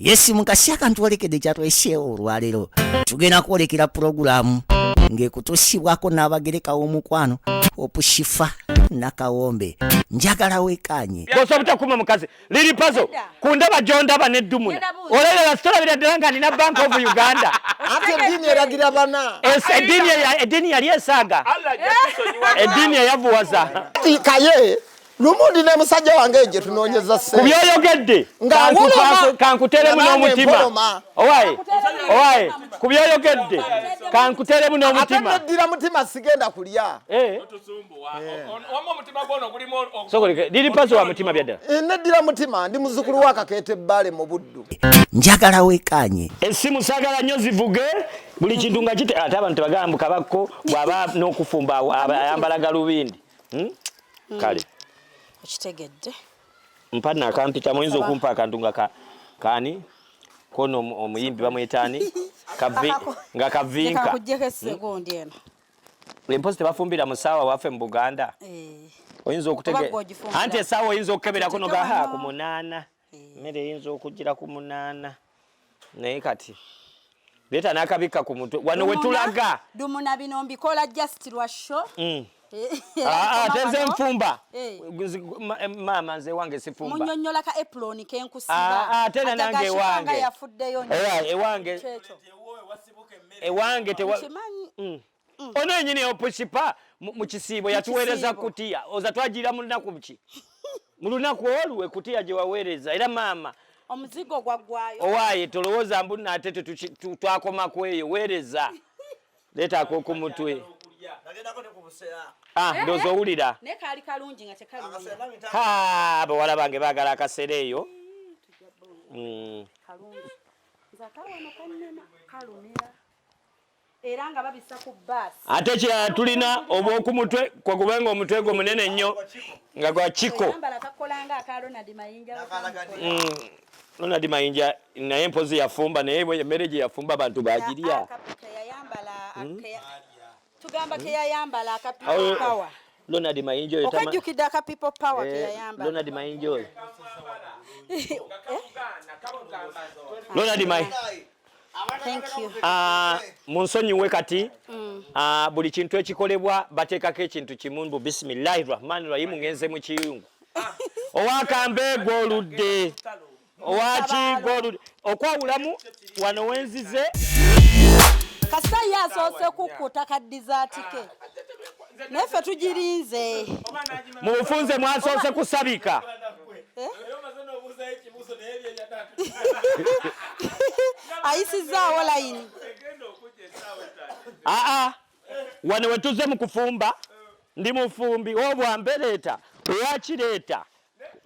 Yesi mukasya kantu olekedde kyatwesyewo olwaleero tugenda kwolekera pulogulaamu ng'ekutuusibwako n'abagereka w'omukwano Shifah nakawombe njagala wekanye boso butakuma mukazi liri pazo kundaba jondaba neddumuna olera stola biradde nga nina Bank of Uganda ate dini eragira bana edini yali esaga edini yavuwaza kaye lumundi ne musajja wange je tunonyeza se kubyoyogedde kankuteremu n'omutima owaye kubyoyogedde kankuteremu n'omutima atedira mutima sigenda kulya wamma mutima gwono gulimo sokoleke liri pazo wa mutima byadda nedira mutima ndi muzukulu wa Kakete Bale mu Buddu njagala wekanye esimu sagala nnyo zivuge buli kintu nga kite ate abantu bagamba Kabako bwaba n'okufumba ayambala galubindi kale kitegedde mpana akampita muyinza okumpa akantu nga kani kono omuyimbi bamwetani nga kavinka kujjeko sekondi eno lempozi tebafumbira musaawa waffe mu Buganda oyinza okutege anti esaawa oyinza okukeberako nogaha ku 8 mmere eyinza okugira ku 8 naye kati leeta n'akabika ku mutwe wano wetulaga dumuna bino mbikola just lwa show tenze nfumba mama nze wange sifumba munyonyola ka apron kenkusiba tena nange wange yafuddeyo ewange ono enyini opushipa mu kisiibo yatuweereza kutiya oza twagira mu lunaku ki mu lunaku olwo kutiya gye waweereza era mama omuzigo gwaggwayo owaye tolowooza mbu nate twakoma ku eyo weereza leetaako ku mutwe ndoza owulira naye kaali kalungi nga tekalumira bawala bange baagala akaseera eyo era nga babisa ku baasi ate kirala tulina obw'okumutwe kwakubenga omutwe gwo munene nnyo nga gwa kiko Ronald Mayinja naye mpozi yafumba naye emmere gye yafumba abantu bagirya tugamba ke yayambala aka people power Ronald Mayinja oyo okajjukidde aka people power ke yayambala Ronald Mayinja oyo Ronald Mayinja thank you munsonyiwe kati buli kintu ekikolebwa bateekako ekintu kimu mbu bismillahirrahmanirrahim ngenze mu kiyungu owakambe gwoludde owaki gwoludde okwawulamu wano wenzize kasitayi asoose kukkuta kaddizaati ke naffe tugirinze mu bufunze mwasoose kusabika ayisizaawo layini wano wetuze mu kufumba ndi mufumbi obwambereeta oyakireeta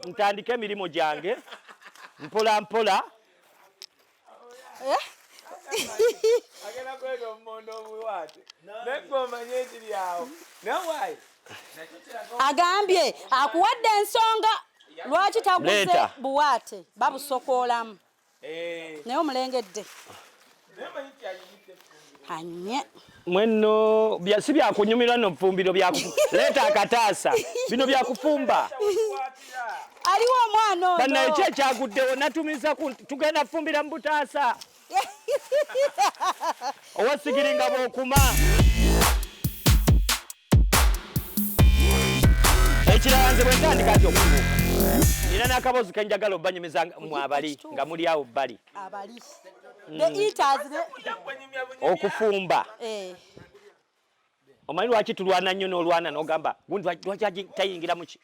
ntandika emirimu gyange mpola mpola agambye akuwadde ensonga lwaki taguze buwaate babusokoolamu naye omulengedde anye mweno si byakunyumirwa no mufumbiro leeta akataasa bino byakufumba aliwo omwana ono banaye ki ekyaguddewo natumiza tugenda kufumbira mu butaasa owasigiri nga bwokuma ekirala nze bwe ntandika nti okubuuka nina n'akabozi kenjagala obbanyumiza mu abali nga muli awo bbali okufumba omanyi lwaki tulwana nnyo n'olwana n'ogamba gundi lwaki tayingira muki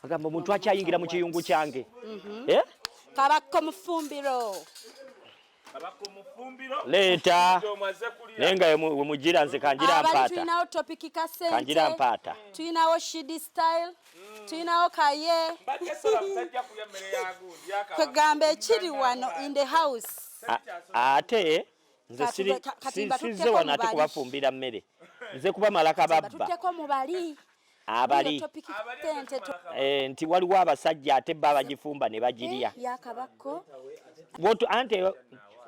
agamba omuntu akyayingira mu kiyungu kyange Kabako mufumbiro leeta naye nga wemugira nze kanjira mpaata tulinawo topiki kasente kanjira mpaata tulinawo shidi style tulinawo kaye kwegamba ekiri wano in the house ate nze sizze wano ate kubafumbira mmere nze kubamalaka babba tuteko mubali abali nti waliwo abasajja ate bba bagifumba ne bagirya yakabako ante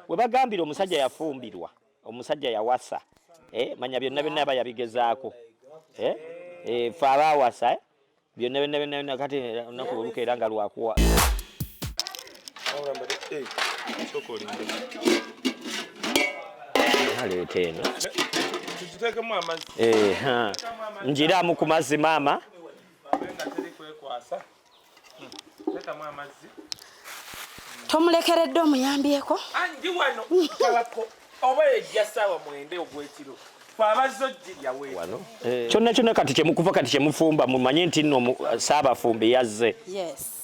we bagambira omusajja yafumbirwa omusajja yawasa manya byonna byonna aba yabigezaako fe abaawasa byonna byonna kati naku olukeera nga lwakuwa Aleete eno. Njiramu ku mazzi maama. Tomulekeredde omuyambyeko? Andi wano Kabako oba ejja ssaawa mwende ogw'ekiro. Wano. Kyonna kati kyemukuva kati kyemufumba mumanye nti nno Ssaabafumbi yazze. Yes.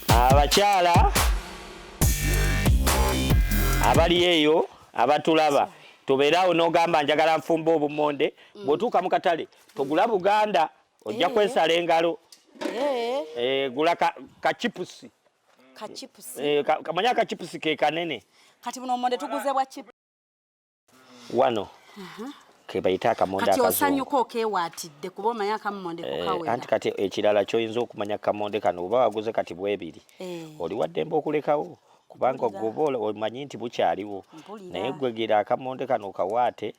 Abakyala abali eyo abatulaba tubeerawo n'ogamba njagala nfumba obumonde bw'otuuka mu katale togula Buganda ojja kwesala engalo gula kachipusi kamanya kachipusi ke kanene kati buno omonde tuguze bwa chip wano ke bayita akamonde kati akazungu osanyuka okeewaatidde kuba omanya akamonde kukawera anti kati ekirala ky'oyinza okumanya kamonde kano oba waguze kati bwebiri oli waddembe okulekawo kubanga ogobola omanyi nti bukyaliwo naye gwegera akamonde kano kawaate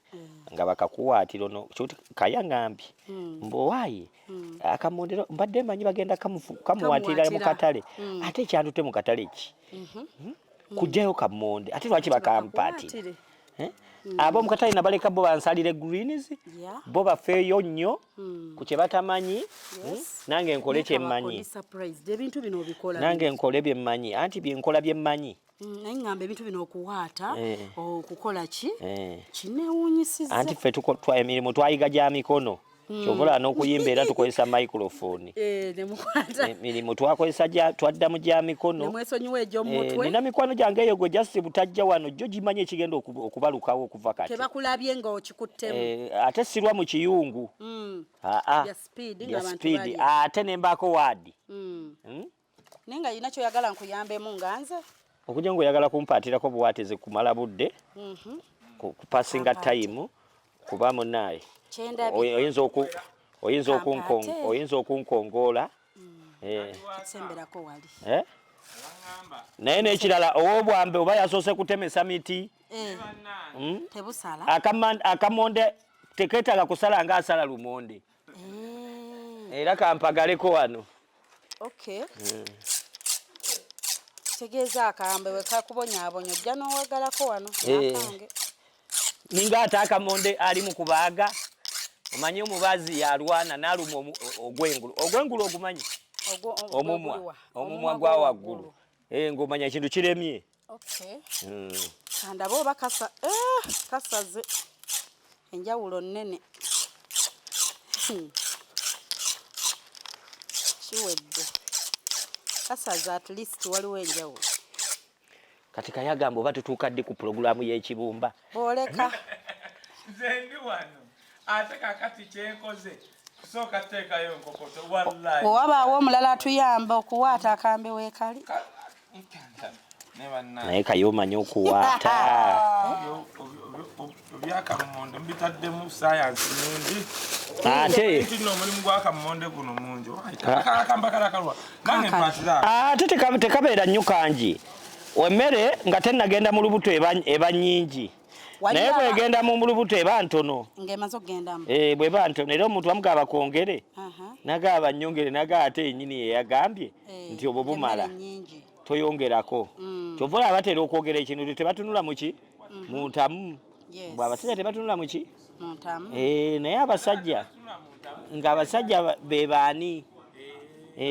nga bakakuwaatira no kyoti kayaŋŋambi mbowaayi akamonde mbadde manyi bagenda kamuwaatira mu katale ate ekyandute mu katale ki kujjayo kamonde ate lwaki bakampaatira abo mu katale nabaleka bo bansalire greens bo bafeeyo nnyo ku kye batamanyi nange nkole kyemmanyi nange nkole byemmanyi anti byenkola byemmanyi naye ngamba ebintu bino okuwaata okukola ki kinewuunyisiza anti ffe emirimu twayiga gya mikono kyobola n'okuyimba era tukozesa microphone emirimu twadda mu gya mikono nina mikwano gyange eyo gwe jasi butajja wano jjo gimanye ekigenda okubalukawo okuva kati tebakulabye nga okikuttemu ate sirwa mu kiyungu ya speed ate nembaako waadi naye nga yina kyoyagala nkuyambemu nga nze okujja ngaoyagala kumpaatirako buwaateze kumala budde kupasinga time kuba munaye oyinza okunkongoola naye n'ekirala ow'obwambe oba yasoose kutemesa miti akamonde tekeetaaga kusala nga asala lumonde era kampagaleko wano kitegeeza akambe bwe kakubonyaabonya ojja n'owagalako wano nakange ninga ate akamonde ali mu kubaaga omanyi omubaazi yalwana n'aluma ogwengulu ogumanyi omumwa gwa waggulu ng'omanya ekintu kiremye kandaba oba kasaze enjawulo nnene kiwedde kasaze at least waliwo enjawulo kati kayagamba oba tutuuka ddi ku pulogulaamu y'ekibumba oleka nze ndi wano ate kakati kyenkoze kusooka teekayo nkokoto wallahi owabaawo omulala atuyamba okuwaata akambe weekali naye kayomanya okuwaata byakamonde mbitaddemu sayansi nungi ate omulimu gwakamonde guno mungi akamba kalakalwa nange mpatira ate tekabeera nnyo kangi emmere nga tennagenda mu lubuto eba nnyingi naye bwegenda mu lubuto eba ntono ng'emaze okugendamu bweba ntono era omuntu bamugaba kwongere nagaba nnyongere naga ate yennyini yeyagambye nti obwo bumala toyongerako kyova olaba batera okwogera ekintu tebatunula muki muntamu bw'abasajja tebatunula muki naye abasajja ng'abasajja be baani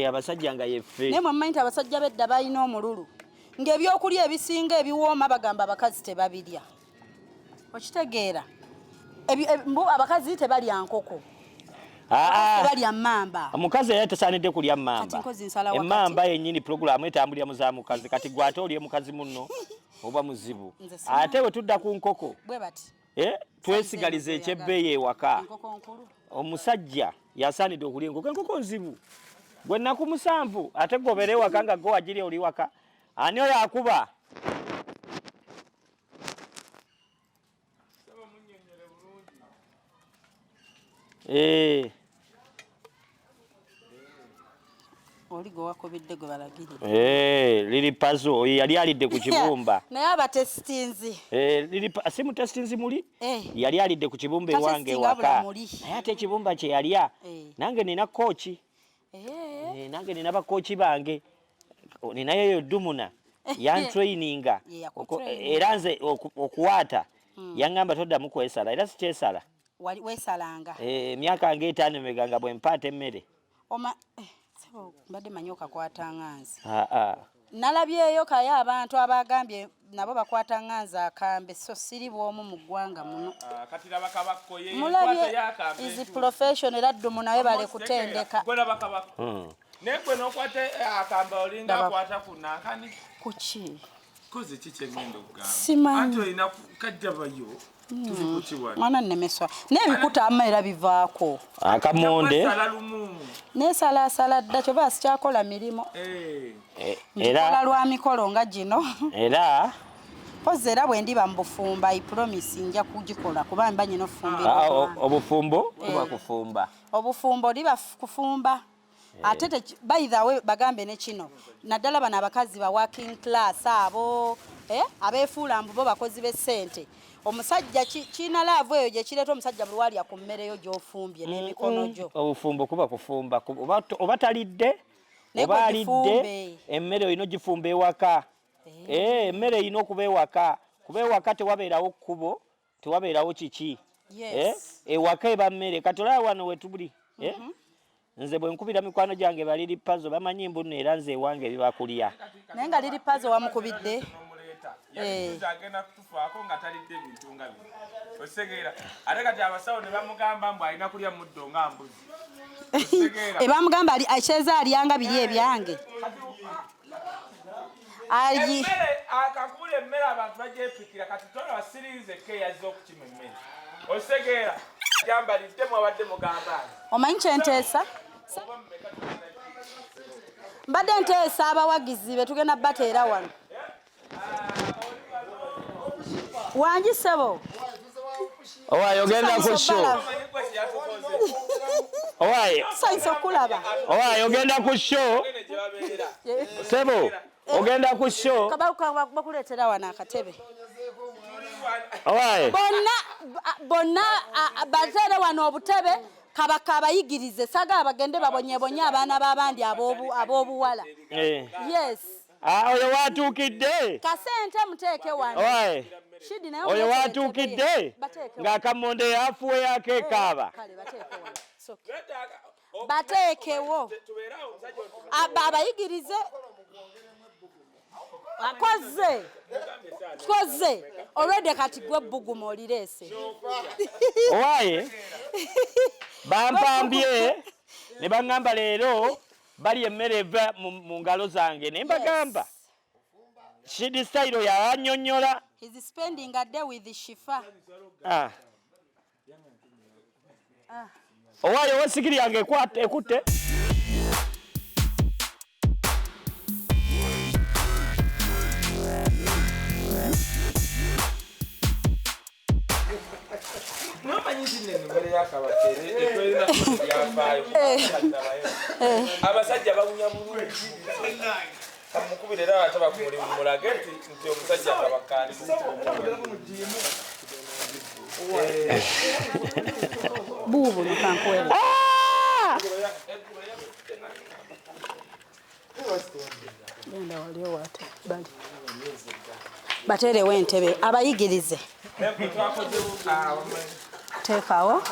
abasajja nga yeffe naye mwamanyi nti abasajja bedda balina omululu ng'ebyokulya ebisinga ebiwooma bagamba abakazi tebabirya okitegeera abakazi tebalya nkoko tebalya mmamba omukazi era tasaanidde kulya mmamba emmamba yennyini pulogulaamu etambulira mu za mukazi kati gwe ate olye mukazi munno oba muzibu ate bwe tudda ku nkoko twesigaliza ekyebbeeyi ewaka omusajja yasaanidde okulya enkoko nzibu gwe nnaku 7 ate gobere ewaka nga gwe wagirya oli waka ani oyo akuba Oligo wakobidde gwe balagirira. Lili puzzle yali alidde ku kibumba. Naye abatestinzi. Lili simu testinzi muli? Yali alidde ku kibumba ewange waka. Naye ate ekibumba kye yalya. Nange nina kochi. Nange nina bakochi bange. Ninayo Dumuna. Yan traininga. Era nze okuwata. Yangamba toddamu kwesala. Era sikyesala. Wesalanga. Myaka nge 5 meganga bwe mpate emmere. Sebo mbadde manyoka kwata nganzi. Nalabyeyo kaya abantu abagambye nabo bakwata nganzi akambe so siri bwomu mu ggwanga muno. Kati laba Kabako ye kwata yakambe. Is professional addumu nawe bale kutendeka. Gwela bakabako. Nekwe nokwata akamba olinga kwata kunankani. Kuki? Koze kiche ngendo kugamba. Simanyi. Anto ina kajjabayo. Mwana nemeswa. Nebikuta amma era bivaako. Akamonde. Nesala dda kyoba sikyakola mirimo. Era lwa mikolo nga gino. Era poze era bwe ndiba mbufumba I promise nja kugikola kuba mba nyino fumbira. Obufumbo kuba kufumba. Obufumbo liba kufumba. Atete by the way bagambe ne kino. Naddala bana abakazi ba working class abo abefuula mbubo bakozi be sente. Omusajja kina laavu eyo gye kireeta omusajja bulwali akummereyo gy'ofumbye n'emikono gyo. Obufumbo kuba kufumba oba talidde oba alidde emmere olina ogifumba ewaka. Emmere erina okuba ewaka kuba ewaka tewabeerawo kkubo tewabeerawo kiki. Ewaka eba mmere kati olaba wano wetuli. Nze bwe nkubira mikwano gyange baliri pazo bamanyi mbu era nze ewange ebibakulya. Naye nga liri pazo wamukubidde. Agenda kutufaako nga talidde ebintu nga bino. Osegeera ate kati abasawo ne bamugamba mbu alina kulya muddo nga mbuzi. Bamugamba akyeza alyanga biri ebyange. Akakula emmere abantu bagyepikira kati tolaba siriize yazze okukima emmere. Osegeera gyambaliddemu abadde mugamba. Omanyi kyenteesa? Mbadde nteesa abawagizi be tugenda bateera wano. Wanji sebo. Owaye ogenda ku show. Owaye. Saiso kulaba. Owaye ogenda ku show. Sebo. Ogenda ku show. Kabako bakuleetera wana akatebe. Owaye. Bonna bateere wano obutebe Kabaka abayigirize saga bagende babonyebonye abaana b'abandi ab'obuwala. Yes. Oyo watuukidde. Kasente muteeke wano. Owaye. Oyo watuukidde ng'akamonde yafuwe yako ekaaba. Bateekewo. Abayigirize. Koze. Already kati gwe buguma olireese. Owaye. Bampambye ne baŋŋamba leero bali emmere eva mu ngalo zange ne mbagamba. Shidi style yawannyonnyola. He's spending a day with the Shifah. Owaye wesigiri yange ekutte. Abasajja bawunya bulungi. Kamukubira era ataba kumuli mulage nti omusajja kabakali. Bubu nkankwele. Nenda waliyo wate bali. Baterewo entebe abayigirize. Teekawo.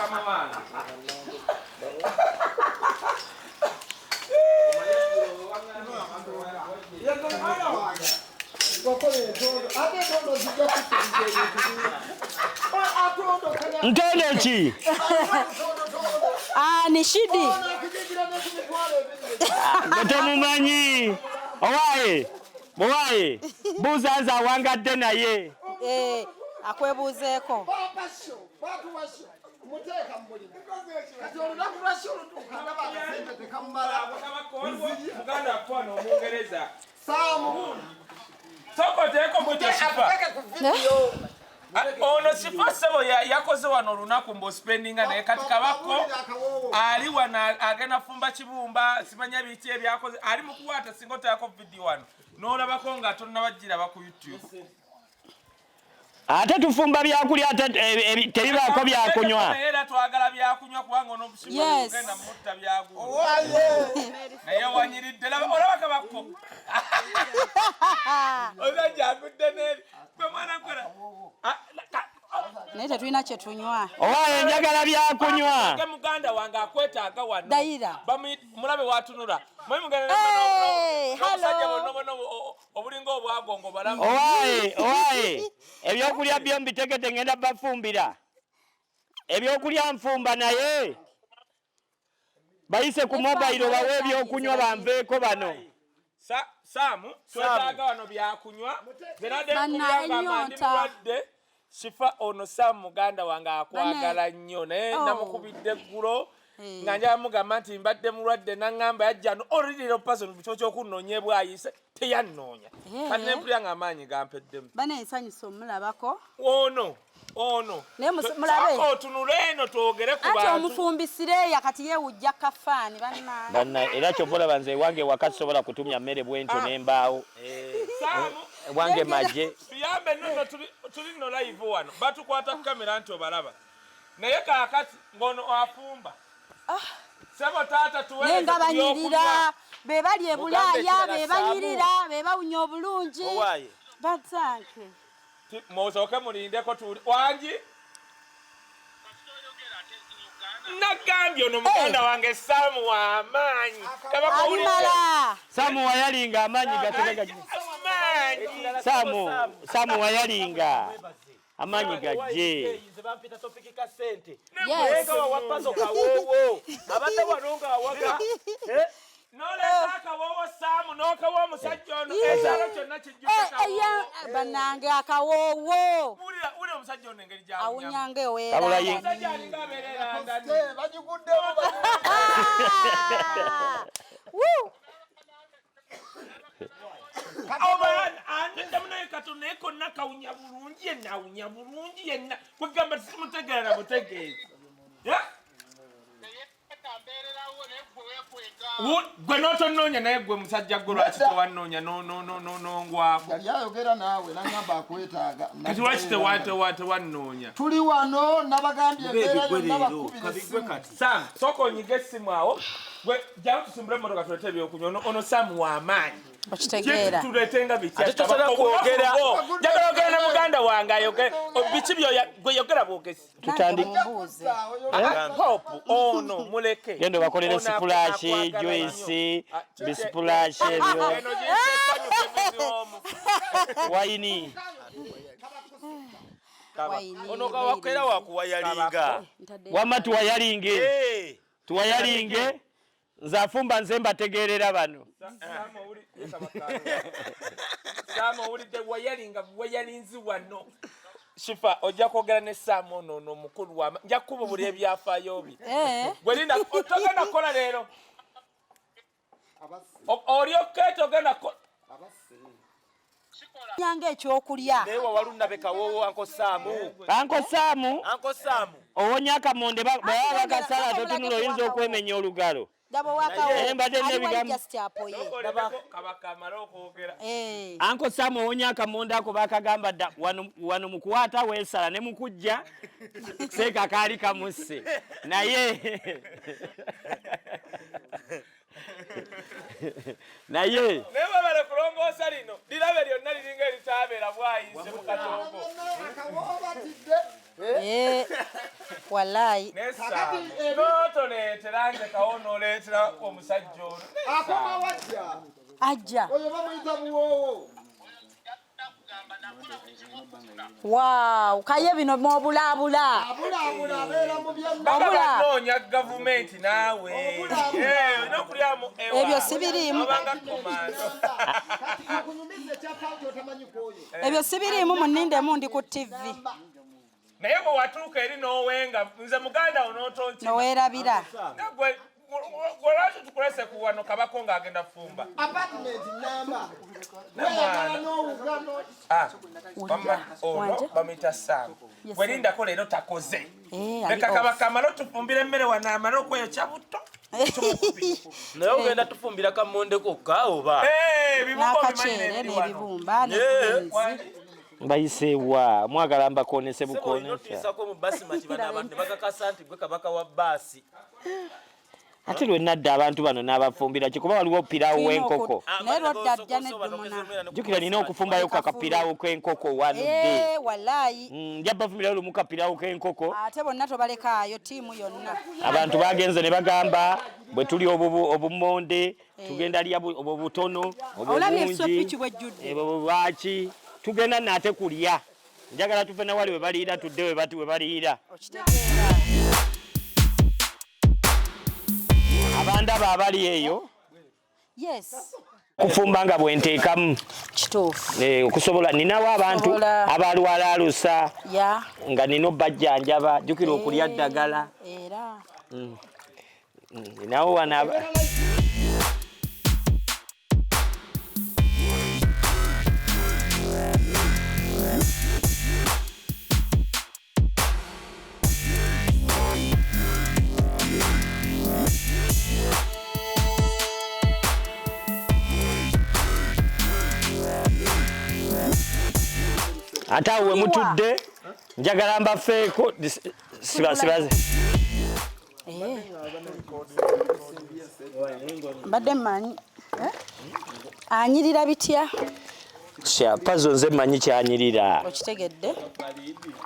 Ntondo ki? Ni Shidi. Temumanyi. Owaye. Buuza awangadde naye. Akwebuuzeeko. Muteeka mbuli. Kati olunaku lwasulu tukandaba akasente tekamumala. Muganda akwano Omungereza. Saamu. Soko teeko mu Shifah. Atake ku video. ono Shifah sebo yakoze wano olunaku mbo spendinga naye kati Kabako ali wana agenda fumba kibumba simanya biki ebyakoze ali mukuwata singo tayako video wano n'olabako nga tonnabajjira ba ku YouTube ate tufumba byakulya ate tebibaako byakunywa era twagala byakunywa kubanga ono Shifah agenda mutta byagulo naye wanyiridde olaba Kabako ozajja agudde neri gwe mwana nkola naye tetulina kye tunywa owaye njagala byakunywa ge muganda wange akwetaaga wano dayira mulabe watunula musajja bonobono obulinga obwagongo balamu owaye ebyokulya byo mbitegete ngenda bafumbira ebyokulya nfumba naye bayise ku mobile bawe ebyokunywa banveeko bano Samu twetaaga wano byakunywa zenade mukugamba mandimulwadde Shifah ono Samu muganda wange akwagala nnyo naye namukubidde eggulo nga njala mugamba nti mbadde mulwadde naŋŋamba yajja no oluliro paso kyo kyokunoonyebwa ayise teyannoonya kati nempulira nga amaanyi gampeddemu bana ensanyusa omulabako ono naye mulabe otunule eno twogere ku bantu ati omufumbisireya kati yeewujja kafaani banna era kyobola nze ewange waka sobola kutumya mmere bwentyo n'embaawo ewange majje tuyambe nno tuli no live wano batukwata kamera nti obalaba naye kaakati ngono afumba sebo taata tuweereze nga banyirira be bali e Bulaaya be banyirira be bawunya obulungi batanke mosooke mulindeko tuli wangi nagambye ono muganda wange Samu w'amaanyi abimala Samu wayalinga amaanyi gatega Samu wayalinga amaanyi gajje bampita topiki ka sente nenga wapazo kawowo abadde wanonga waga noleta akawowo Samu n'okawo omusajja ono ekiro kyonna kijjukira bannange akawowo uli omusajja ono engeri awunyange omusajja alinga abeerera ndani bagiguddewo ndamunaye katonda naye konna kawunya bulungi yenna awunya bulungi yenna kwegamba tisimutegeera butegeezi gwe n'otonoonya naye gwe musajja gwe lwaki tewannoonya nongwako yali ayogera naawe nagamba akwetaaga kati lwaki tewannoonya tuli wano nabagambye embeera yonna bakubira essimu Samu sooka onyiga essimu awo gwe jjawo tusimbule emmotoka tulete ebyokunywa ono Samu w'amaanyi okitegeera tuletenga biki ate tosobola kwogera njagala ogera ne muganda wange ayogera biki gwe yogera bwogezi hopu ono muleke genda bakolere splash juice bisplash ebyo wayini ono kawakwera wakuwayalinga wama tuwayalinge nze afumba nze mbategeerera bano Samu owulidde wayalinga wayalinzi wano Shifah ojja kwogera ne Samu ono mukulu wa nja kuba buli ebyafaayo bye gwelinda togenda kukola leero olyokeeta ogenda kukola nyanga ekyokulya naye wawalunnabe kawowo Anko Samu owonya akamonde baba bakasala totunula oyinza okwemenya olugalo Anko Samu owonya akamonde ako bakagamba dda wano mukwata weesala ne mukujja seeka kaali kamusse naye babale kulongoosa lino lirabe lyonna liringa eritaabeera bwayise mu katongo wallahi n'otoleetera nze kawo n'oleetera omusajja ono akoma wajja ajja oyo bamuyita buwoowo wow kaye bino mwobulaabula abulaabula abeera mu byonna banoonya gavumenti naawe nokulyamu ebyo sibiriimu akunyumiza ekyapaawo otamanyi kwoyo ebyo sibiriimu munindemu ndi ku TV naye bwe watuuka eri n'owenga nze muganda wo n'otonki noweerabira nagwe Gwalacho tukulese ku wano Kabako ng'agenda fumba. Apartment number. Ono bamita Sam. Welinda ko leero takoze. Leka Kabaka amalo tufumbire emmere wanaamala okweyokya butto. Naye ogenda tufumbira kamonde kokka oba? N'akacere n'ebibumba n'enzi. Bayisewa mwagala mbakonese bukonesa. Notisako mu basi mati bana abantu ne bakakasa nti gwe Kabaka wa basi. Ate lwe nadda abantu bano n'abafumbira kikuba waliwo piraawo w'enkoko. Naye lwodda jja n'eddumuna. Jjukira nina okufumbayo kakapiraawo k'enkoko wano dde. Wallaayi. Nja bafumbirayo lumu kapiraawo k'enkoko. Ate bonna tobalekaayo ttiimu yonna. Abantu bagenze ne bagamba bwe tuli obumonde tugenda lya obwo butono obulungi bwaki tugenda nate kulya njagala tuve na wali we baliira tudde we baliira. Okitegeera. Abandaba abali eyo Yes. kufumba nga bwenteekamu Kituufu. okusobola ninawo abantu abalwala alusa nga nina bajjanjaba jjukira okulya ddagala era ninawo wana ate awo we mutudde njagala mbafeeko sibaze mbadde mmanyi anyirira bitya pazo nze mmanyi kyanyirira okitegedde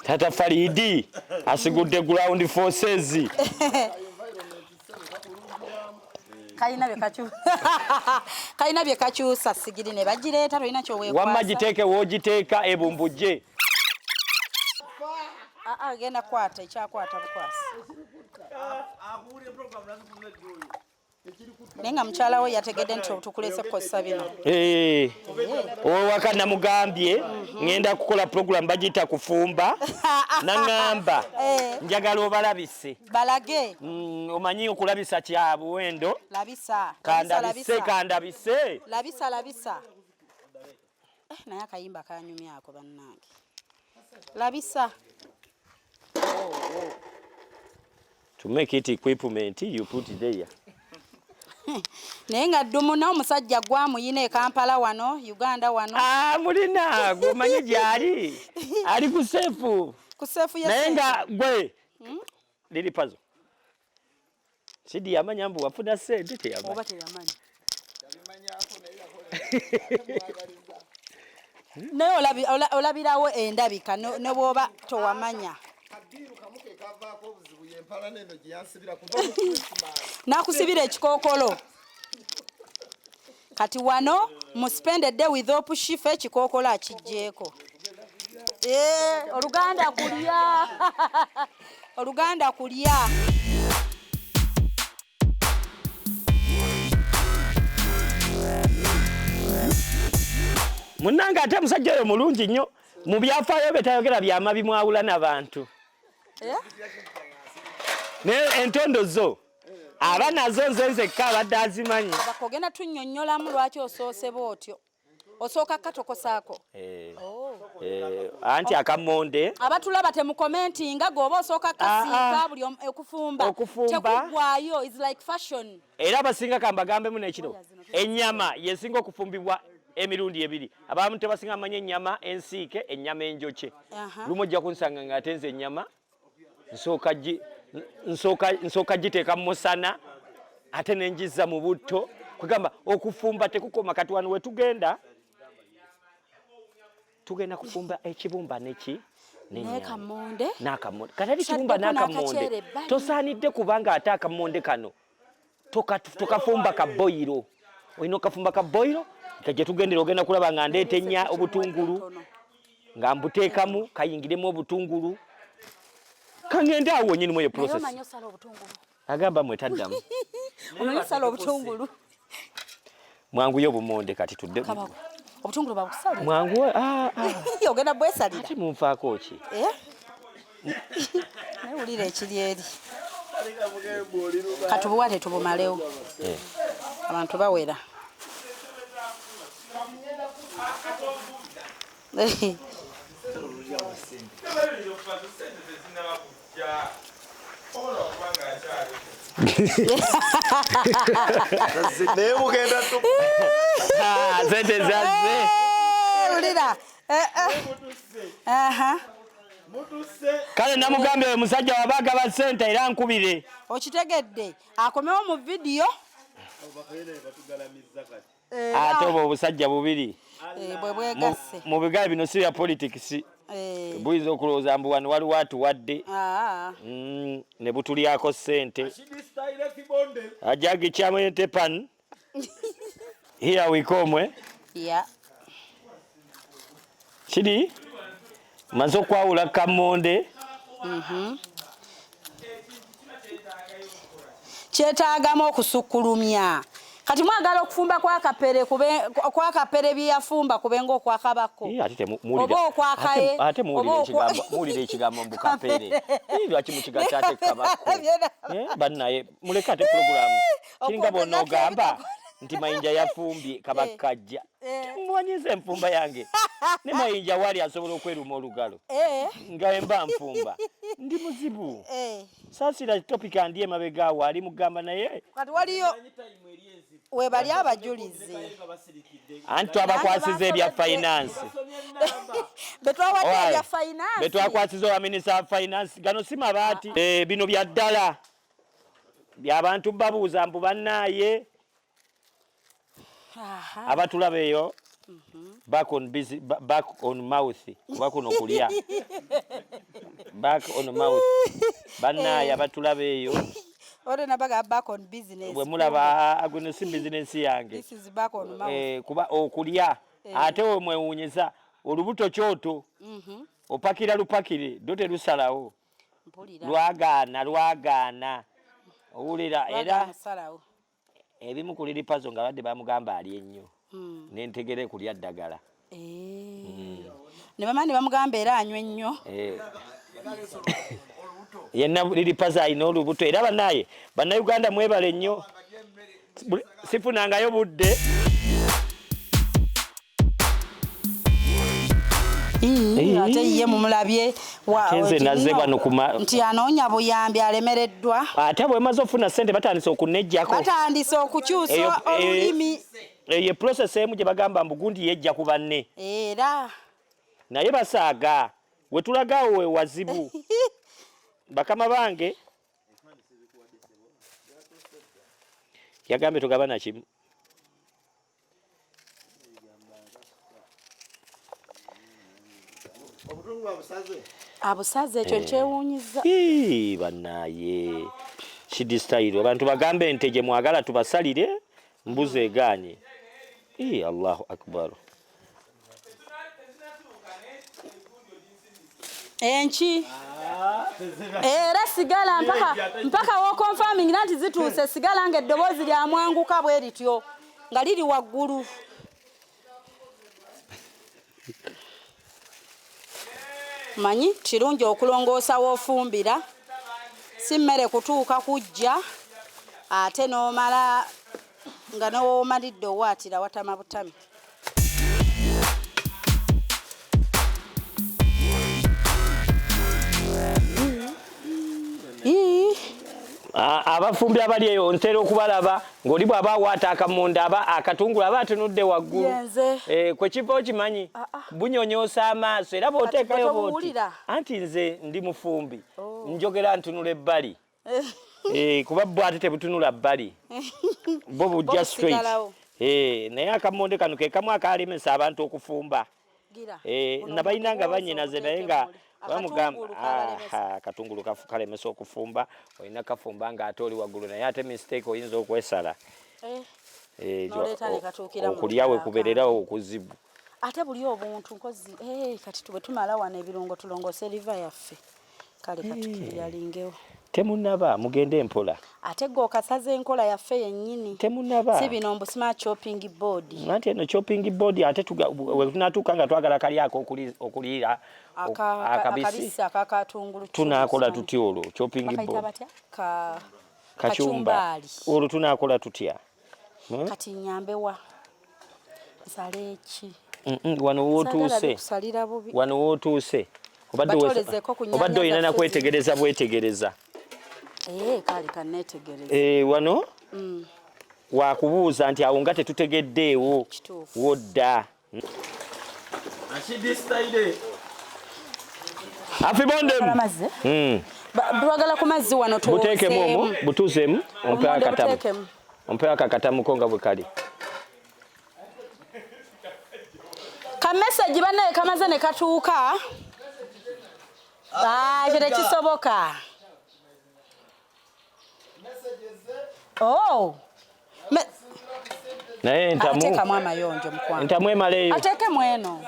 tata Faridi asigudde ground forces kalina bye kakyusa sigiri ne bagireeta tolina kyoweekwasa wamma giteeke woogiteeka ebumbujje genda kukwata ekyakwata bukwasi naye nga mukyala we yategedde nti tukulese kukozesa bino owaka namugambye ngenda kukola program bagiyita kufumba naŋŋamba njagala obalabise balage omanyi okulabisa kya buwendo kandabise labisa naye akayimba kanyumyako bannange labisa to make it equipment you put there naye nga ddumuna omusajja gwamuyina e Kampala wano Uganda wano mulina gomanyi gyali ali ku sefu naye nga gwe liri pazo Sidi yamanya mbu wafuna sente teyamanyi naye olabirawo endabika ne bw'oba towamanya nakusibira ekikookolo kati wano muspend a day with Shifah ekikookolo akijjeeko oluganda kulya munnange ate musajja oyo mulungi nnyo mu byafaayo betayogera byama bimwawula n'abantu naye entondo zo aba nazo nze nzekka abadde azimanyi bakogenda tunnyonnyolamu lwaki osoose bw'otyo osooka katokosaako anti akamonde abatulaba temukomentinga gwoba osooka kasiika buli okufumba tekugwayo is like fashion era abasinga kambagambemu n'ekiro ennyama yesinga okufumbibwa emirundi ebiri abamu tebasinga amanya ennyama ensiike ennyama enjokye lumu ojja kunsanga nga ate nze ennyama nsooka giteeka mu musana ate nenjizza mu butto kugamba okufumba tekukoma kati wano we tugenda kufumba ekibumba n'akamonde kati ati ekibumba n'akamonde tosaanidde kubanga ate akamonde kano tokafumba kaboyiro olina okafumba kaboyiro gye tugendera ogenda kulaba nga ndeeta ennya obutungulu nga mbuteekamu kayingiremu obutungulu kangende awo nyini mu process agamba mwetaddamu omanyosala obutungulu mwangu yo bumonde kati tudde obutungulu babukusala mwangu ogenda bwesalira ati munfaako ki naye wulira ekiri eri Katubuwate tubumalewo. Abantu bawera. Kale namugambe musajja wabaga ba sente era nkubire. Okitegedde akomewo mu video. Ate obusajja bubiri. Bwe bwegasse. Mu bigaali bino si ya politics. Buyinza okulowooza mbu wano waliwo atuwadde. Ne butulyako sente. Ajagi chamwete pan. Here we come. Yeah. Chidi mazo kwawula kamonde. Kyetaagamu okusukkulumya. Kati mwagala okufumba kwa kapere byafumba kubenga okwa Kabako. Ate muwulire ekigambo mbu kapere. Lwaki mukigatta ate Kabako? Bannaye muleke ate pulogulaamu. Kiringa bonna ogamba nti mayinja yafumbye Kabakajja. Muwanyize enfumba yange. Ne mayinja wali asobola okweruma olugalo. Nga emba nfumba. Ndi muzibu. Saasira topic andiye mabegaawo ali mugamba naye. Kati waliyo we bali abajulizi. Antu abakwasiza ebya finance. Betwawadde ebya finance. Betwakwasiza wa minister of finance. Gano si mabaati. Bino bya ddala. By'abantu babuuza mbu bannaye. Abatulabeyo. Back on mouth. Kubakuno kulya. Back on mouth. Bannaye abatulabeyo. Ore nabaga back on business. Bwe mulaba agwino si business yange. This is back on mouth. Kuba okulya. Ate we mwewunyeza olubuto kyoto. Opakira lupakire dote lusalawo. Lwagaana. Owulira era ebimu kuliri pazo nga badde bamugamba ali ennyo. Nentegere kulya ddagala. Ne bamani bamugamba era anywe nnyo. Yenna liri pazo ayina olubuto era bannayuganda mwebale nnyo. Sifunangayo budde. Ate ye mumulabye nti anoonya buyambi alemereddwa. Ate bwe maze ofuna sente batandise okunejjako. Batandise okukyusa olulimi. Ye process emu gye bagamba mbugundi yejja ku banne. Era naye basaaga we tulagaawo we wazibu. Bakama bange yagambe tugabana kimu. Abusaze ekyo kyewuunyiza. Bannaye kidi style abantu bagambe nte gye mwagala tubasalire mbuze egaanye. Allahu akbar. Enchi era sigala mpaka wo confirming nanti zituuse sigala ng'eddoboozi lya mwanguka bwe lityo nga liri waggulu. Manyi kirungi okulongoosa w'ofumbira si mmere kutuuka kujja ate n'omala nga n'owomalidde owaatira watama butami. Abafumbi abali eyo ntera okubalaba ng'oli bw'aba awaata akamonde aba akatungulu aba atunudde waggulu. Kwe kiva okimanyi bunyonyoosa amaaso era bw'oteekayo bw'oti anti nze ndi mufumbi njogera ntunula ebbali. Kuba bwo ate tebutunula bbali bo bujja straight. Naye akamonde kano ke kamu akalemesa abantu okufumba. Nabalina nga bannyinaze naye nga bamugamba katungulu kalemesa okufumba olina kafumba nga ate oli waggulu naye ate mistake oyinza okwesala. Okulya we kubeererawo okuzibu. Ate buli obuntu nkozi kati tube tumala wano ebirungo tulongose liva yaffe. Kale kati yalingewo. Temunaba mugende empola. ate gwe okasaza enkola yaffe yennyini temunaba si bino mbu smart chopping board nti eno chopping board ate tunatuuka nga twagala kali ako okuliira akabisi akakatungulu tunakola tutya olwo chopping board kachumbali olwo tunakola tutya kati nyambewa nsale ki wano wootuuse obadde olina na kwetegereza bwetegereza kali kanetegereza wano wakubuuza nti awo nga tetutegeddeewo wodda afibondemu bwagala ku mazzi wano buteekemu omwo butuuzeemu ompewo akakatamuko nga bwe kali kamesagi banaye kamaze ne katuuka kire kisoboka naye ateekamu amayonjo entamu emaleeyo ateekemu eno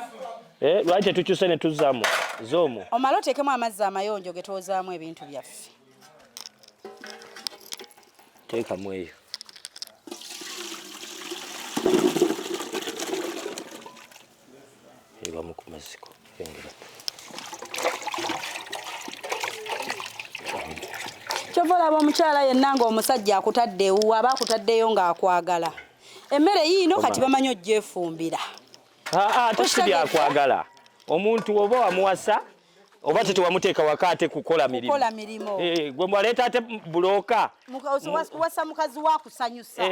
lwaki tetukyuse ne tuzzaamu zoomu omale oteekemu amazzi amayonjo ge twozaamu ebintu byaffe teekamu eyo ebamu ku maziko kyova olaba omukyala yenna ng'omusajja akutadde ewuwa aba akutaddeyo ng'akwagala emmere yiino kati bamanyi ogyefumbira ate si byakwagala omuntu oba wamuwasa oba tetewamuteeka waka ate kukola mirimu gwe mwaleeta ate bulooka wasa mukazi wakusanyusa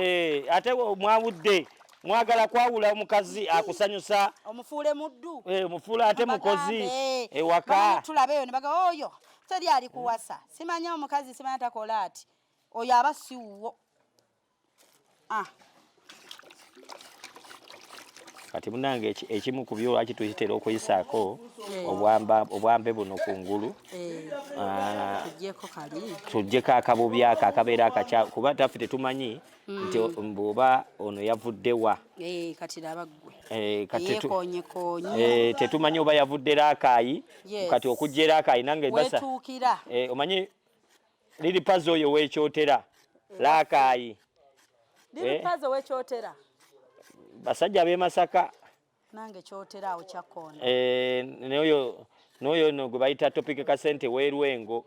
ate mwawudde mwagala kwawula omukazi akusanyusa omufuule muddu omufuula ate mukozi ewaka tulabeeyo ne baga oyo teri ali kuwasa simanya omukazi simanya takola ati oyo aba siwuwo kati munange ekimu ku byo lwaki tukitera okuyisaako obwambe buno kungulu tuggyeko akabubi ako akabeera akakya kuba taffe tetumanyi nti bw'oba ono yavuddewa tetumanyi oba yavudde raakaayi kati okujja raakaayi nange dasa omanyi liri pazi oyo weekyotera raakaayi basajja b'e Masaka nange kyotera awo kyakoona n'oyo no gwe bayita Topike Kasente w'Erwengo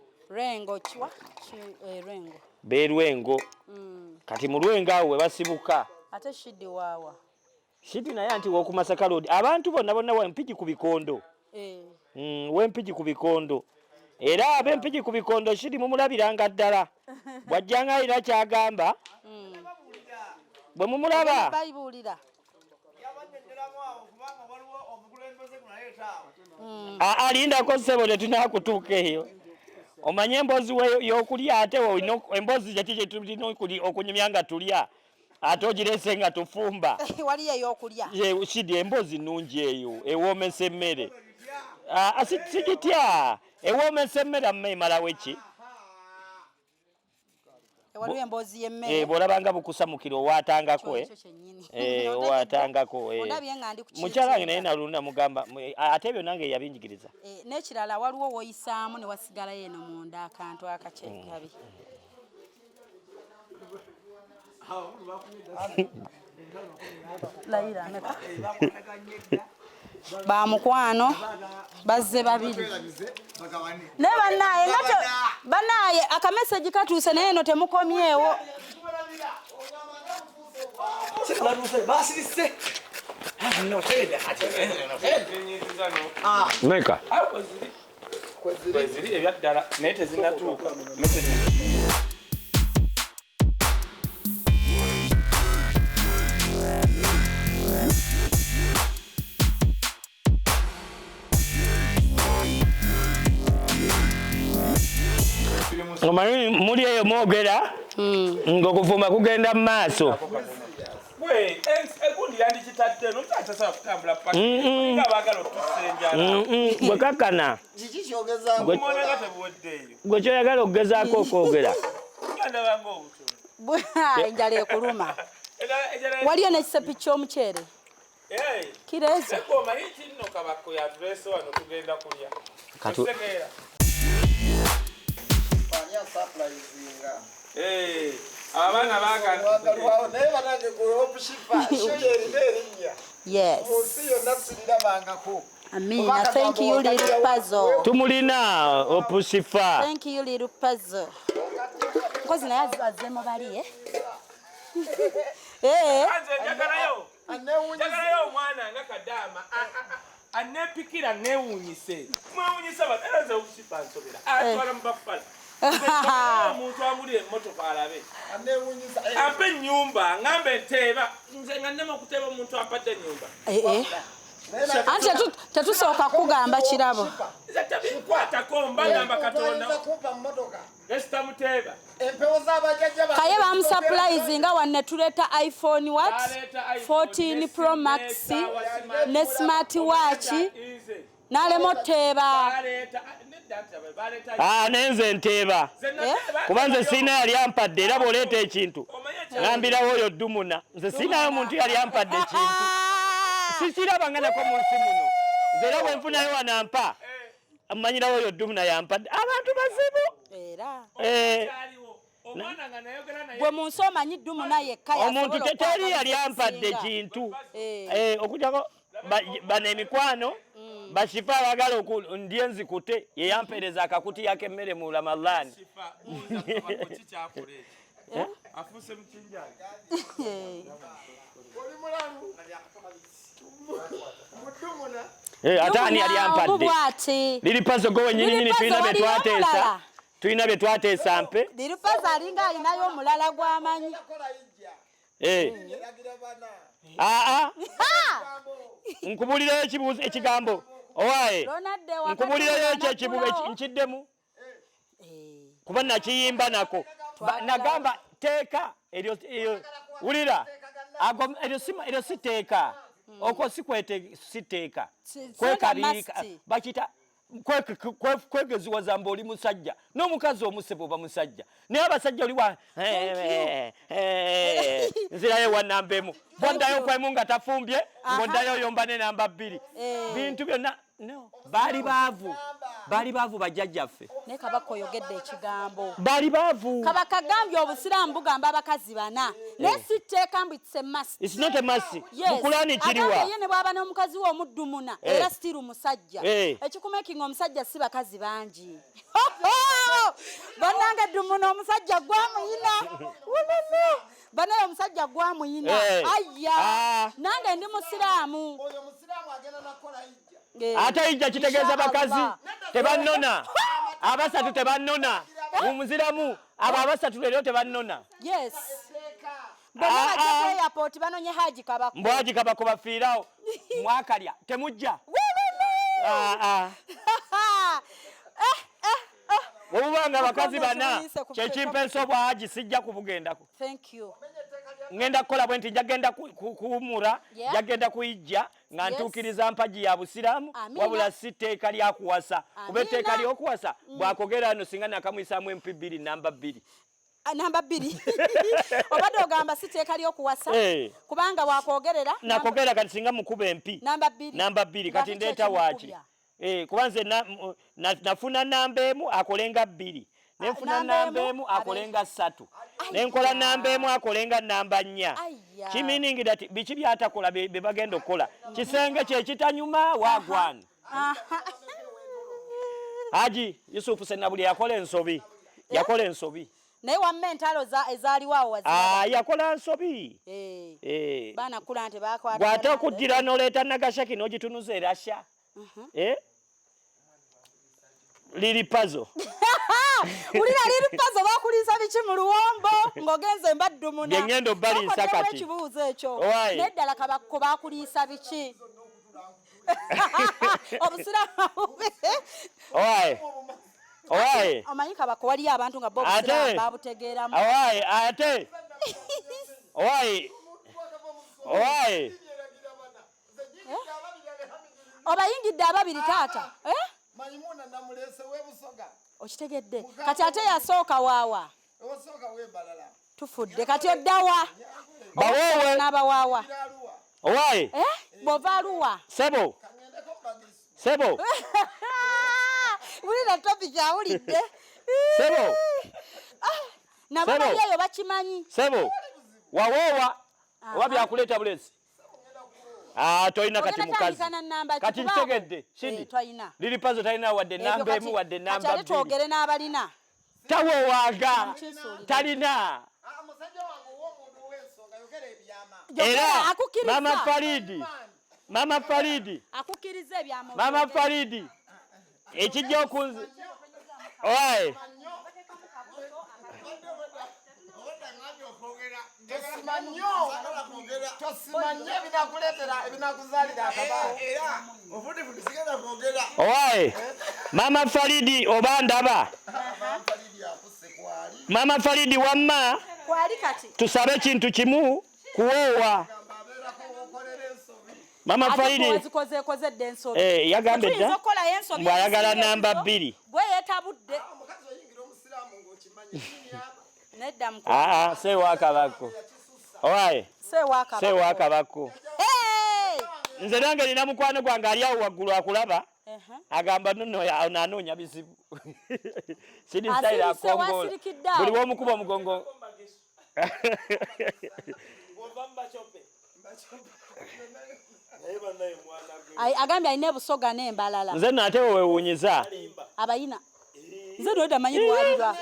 b'Erwengo kati mu Lwengo awo we basibuka ate shidi waawa shidi naye anti w'oku Masaka Road abantu bonna w'empigi ku bikondo w'empigi ku bikondo era ab'empigi ku bikondo shidi mumulabiranga ddala bw'ajjanga alina kyagamba bwe mumulaba bayibuulira alindako ssebo tetunakutuuka eyo omanye emboozi y'okulya ate emboozi gyeki tulina okunyumya nga tulya ate ogirese nga tufumba waliyo ey'okulya shidi emboozi nnungi eyo ewoomesa emmere sigitya ewoomesa emmere amma emalawo eki waliwo emboozi y'emmere bw'olabanga bukusamukira owaatangako owaatangako mukyala wange naye nalunda mugamba ate ebyo nange yabinjigiriza n'ekirala waliwo woyisaamu ne wasigalayo eno munda akantu akakyekabi bamukwano bazze babiri ne banaye akameseji katuuse naye eno temukomyewo meka kweziri ebyaddala naye tezinatuuka omanyi muli eyo mwogera ng'okufumba kugenda mu maaso gwe kakkana gwe kyoyagala okugezaako okwogera enjala ekuluma waliyo n'ekisepi ky'omuceere kireeza Abaana Wagalwawo naye banange ku Shifah erinya. Yes. Musiyo nasirira bangako. Amina. Thank you, little puzzle. Tumulina Shifah. Thank you, little puzzle. Kozi naye azemo bali Anze njagalayo. Njagalayo omwana nga Kadama. Anepikira newunyise. Mwewunyise baterezo Shifah nsobera. Atwala mbafala. Omuntu amuli emmotoka alabe. Anewunyisa. Ampe nyumba ngambe nteeba. Nze nga nnema okuteeba omuntu ampadde nyumba. Anti tetusooka kugamba kirabo. Kwatako mbagamba Katonda. Esita muteeba. Kaye bamusurprise nga wanne tuleta iPhone what? 14 Pro Max ne smart watch nalemo teeba. Nenze nteeba. Kubanze sina yali ampadde era boleeta ekintu. Ngambirawo oyo Dumuna. Nze sinayo muntu yali ampadde ekintu. Sisiraba nganako mu nsi muno. Zera bwe nfunayo wanampa. Amanyirawo oyo Dumuna yampadde. Abantu bazibu. Era. Bwe munsi omanyi Dumuna yekka yasobola. Omuntu teteri yali ampadde ekintu. Okujjako bano emikwano Shifah abagala ndye nzikute ye yampereza akakuti yake emmere mu Ramadhan. Afuse mchinjaji. Atani yali ampadde. Lili puzzle go wenyini tulina bye twateesa. Tulina bye twateesa mpe. Lili puzzle alinga alinayo omulala gw'amanyi. Nkubulirayo ekigambo. Owaye. Nkubulirayo ekibuga nkiddemu. Kuba nakiyimba nako. Nagamba teeka eryo wulira. Eryo si teeka. Oko sikwete siteeka. Kwekabirika. Bakita kwegeziwaza mboli musajja. N'omukazi omusebo ba musajja. Naye abasajja oli wa nzirayo wanambemu. Bwaddayo kwemu nga tafumbye, ng'oddayo yomba ne namba 2. Bintu byonna no. Bali baavu bajjajjaffe. Ne Kabako oyogedde ekigambo. Bali baavu. Kabaka gambye obusiraamu bugamba abakazi bana. Ne siteeka mbu it's a must. It's not a must. Mukulani kiriwa. Ye ne bwaba n'omukazi w'omuddumuna era stiru musajja. Ekikumekinga omusajja si bakazi bangi. Bananga ddumuna omusajja gwamuyina. Banaye omusajja gwamuyina. Ayya. Nange ndi musiraamu. Oyo musiraamu agenda nakola ijja. Ate ijja kitegeeza bakazi tebannona. Abasatu tebannona. Omuziramu abo abasatu leero tebannona. Yes. Bonna bajja ku airport banonye Haji Kabako. Haji Kabako bafiirawo. Mwakalya temujja. Obubanga abakazi bana kyekimpensa obwa Haji sijja kubugendako. Thank you. Ngenda kukola bwe nti njagenda kuwumula njagenda kuyijja nga ntuukiriza mpaji ya busiraamu wabula si tteeka lya kuwasa kuba etteeka ly'okuwasa bw'akogera wano singa nakamwisaamu MP2 namba 2. Namba 2 obadde ogamba si tteeka ly'okuwasa kubanga bw'akogerera nakogera kati singa mukuba MP namba 2 kati ndeeta waaki kuba nze nafuna namba emu akolenga 2 nenfuna namba emu akolenga 3 nenkola namba emu akolenga namba 4 kiminingi dati biki byatakola be bagenda okukola kisenge kye kitanyuma wagwana Haji Yusufu Senabuli yakola ensobi naye wamme entalo ezaaliwawo wazira yakola nsobi baana kula nti bakwata gwate okuddira n'oleeta nagashaki n'ogitunuza erasha Lili puzzle. Ulira lili puzzle bakuliza biki mu luwombo ngogenze mbaddumuna. Ngendo bali nsakati. Ekibuuzo ekyo. Neddala Kabako bakuliisa biki. Obusiraamu. Owaye. Omanyi Kabako wali abantu nga bo obusiraamu babutegeeramu. Ate. Owaye. Obayingidde ababiri taata. Maimuna namulese webusoga. Okitegedde. Kati ate yasooka waawa. Osooka webalala. Tufudde kati oddawa. Bawowe n'abawaawa. Owaye. Bova luwa. Sebo. Ulira topic awulidde. Sebo. nabo baliyo bakimanyi sebo wawowa oba byakuleeta bulesi toyina kati mukazi kati ntegedde shidi liri pazo talina wadde namba emu wadde namba bbiri twogere n'abalina tawowaaga talina era mama Faridi akukiriza ebyamo mama Faridi ekijja okunzi owaye owaye mama Faridi oba ndaba mama Faridi wamma tusabe kintu kimu kuwoowa mama Faridi yagambye dda bw'ayagala namba 2 bwe yetabudde seewa Kabako owaye seewa Kabako nze nange nina mukwano gwange ali awo waggulu akulaba agamba nno nanoonya bizibu sidi style akongola buli w'omukuba omugongo agambye alina ebusoga n'embalala nze nno ate wewuunyiza abayina nze ndoda manyi lwalirwa